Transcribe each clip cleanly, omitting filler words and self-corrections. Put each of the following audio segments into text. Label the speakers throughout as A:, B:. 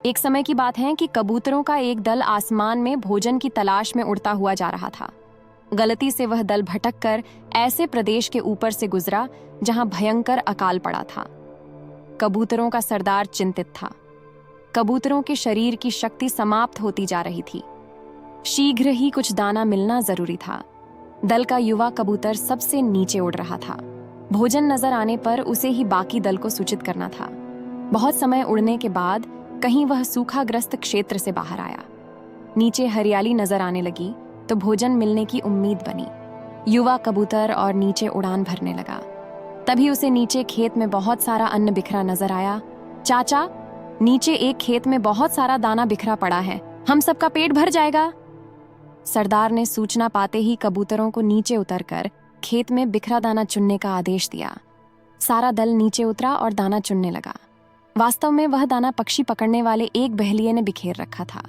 A: एक समय की बात है कि कबूतरों का एक दल आसमान में भोजन की तलाश में उड़ता हुआ जा रहा था। गलती से वह दल भटक कर ऐसे प्रदेश के ऊपर से गुजरा जहां भयंकर अकाल पड़ा था। कबूतरों का सरदार चिंतित था। कबूतरों के शरीर की शक्ति समाप्त होती जा रही थी। शीघ्र ही कुछ दाना मिलना जरूरी था। दल का युवा कबूतर सबसे नीचे उड़ रहा था। भोजन नजर आने पर उसे ही बाकी दल को सूचित करना था। बहुत समय उड़ने के बाद कहीं वह सूखाग्रस्त क्षेत्र से बाहर आया। नीचे हरियाली नजर आने लगी तो भोजन मिलने की उम्मीद बनी। युवा कबूतर और नीचे उड़ान भरने लगा। तभी उसे नीचे खेत में बहुत सारा अन्न बिखरा नजर आया। चाचा, नीचे एक खेत में बहुत सारा दाना बिखरा पड़ा है, हम सबका पेट भर जाएगा। सरदार ने सूचना पाते ही कबूतरों को नीचे उतरकर खेत में बिखरा दाना चुनने का आदेश दिया। सारा दल नीचे उतरा और दाना चुनने लगा। वास्तव में वह दाना पक्षी पकड़ने वाले एक बहेलिये ने बिखेर रखा था।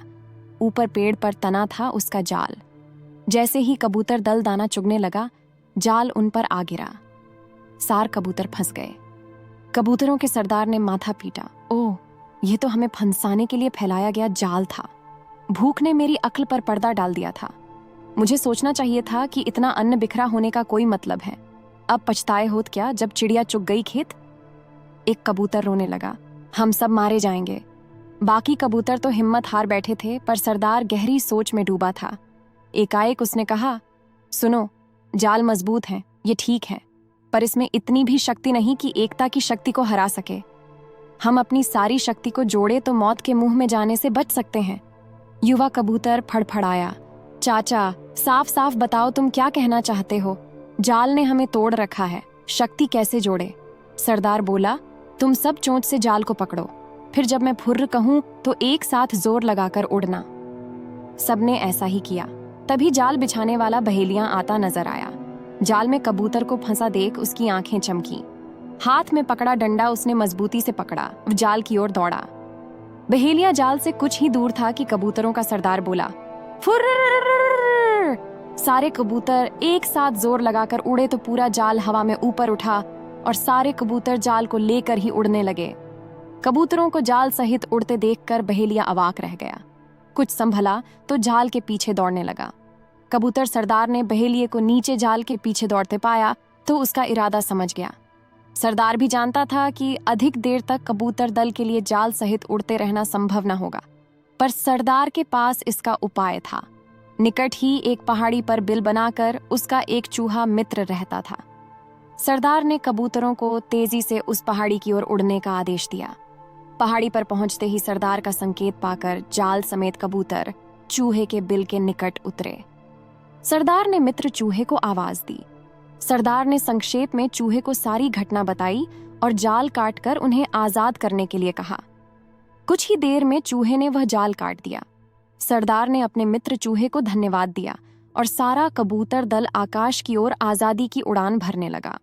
A: ऊपर पेड़ पर तना था उसका जाल। जैसे ही कबूतर दल दाना चुगने लगा, जाल उन पर आ गिरा। सार कबूतर फंस गए। कबूतरों के सरदार ने माथा पीटा। ओह, यह तो हमें फंसाने के लिए फैलाया गया जाल था। भूख ने मेरी अक्ल पर पर्दा डाल दिया था। मुझे सोचना चाहिए था कि इतना अन्न बिखरा होने का कोई मतलब है। अब पछताए होत क्या जब चिड़िया चुग गई खेत। एक कबूतर रोने लगा, हम सब मारे जाएंगे। बाकी कबूतर तो हिम्मत हार बैठे थे, पर सरदार गहरी सोच में डूबा था। एकाएक उसने कहा, सुनो, जाल मजबूत है, ये ठीक है, पर इसमें इतनी भी शक्ति नहीं कि एकता की शक्ति को हरा सके। हम अपनी सारी शक्ति को जोड़े तो मौत के मुंह में जाने से बच सकते हैं। युवा कबूतर फड़फड़ाया, चाचा, साफ साफ बताओ तुम क्या कहना चाहते हो। जाल ने हमें तोड़ रखा है, शक्ति कैसे जोड़े। सरदार बोला, तुम सब चोंच से जाल को पकड़ो, फिर जब मैं फुर्र कहूं तो एक साथ जोर लगाकर उड़ना। सबने ऐसा ही किया। तभी जाल बिछाने वाला बहेलियां आता नजर आया। जाल में कबूतर को फंसा देख उसकी आंखें चमकी। हाथ में पकड़ा डंडा उसने मजबूती से पकड़ा, जाल की ओर दौड़ा। बहेलिया जाल से कुछ ही दूर था कि कबूतरों का सरदार बोला, फुर्र। सारे कबूतर एक साथ जोर लगाकर उड़े तो पूरा जाल हवा में ऊपर उठा और सारे कबूतर जाल को लेकर ही उड़ने लगे। कबूतरों को जाल सहित उड़ते देखकर बहेलिया अवाक रह गया। कुछ संभला तो जाल के पीछे दौड़ने लगा। कबूतर सरदार ने बहेलिये को नीचे जाल के पीछे दौड़ते पाया तो उसका इरादा समझ गया। सरदार भी जानता था कि अधिक देर तक कबूतर दल के लिए जाल सहित उड़ते रहना संभव न होगा, पर सरदार के पास इसका उपाय था। निकट ही एक पहाड़ी पर बिल बनाकर उसका एक चूहा मित्र रहता था। सरदार ने कबूतरों को तेजी से उस पहाड़ी की ओर उड़ने का आदेश दिया। पहाड़ी पर पहुंचते ही सरदार का संकेत पाकर जाल समेत कबूतर चूहे के बिल के निकट उतरे। सरदार ने मित्र चूहे को आवाज दी। सरदार ने संक्षेप में चूहे को सारी घटना बताई और जाल काटकर उन्हें आजाद करने के लिए कहा। कुछ ही देर में चूहे ने वह जाल काट दिया। सरदार ने अपने मित्र चूहे को धन्यवाद दिया और सारा कबूतर दल आकाश की ओर आजादी की उड़ान भरने लगा।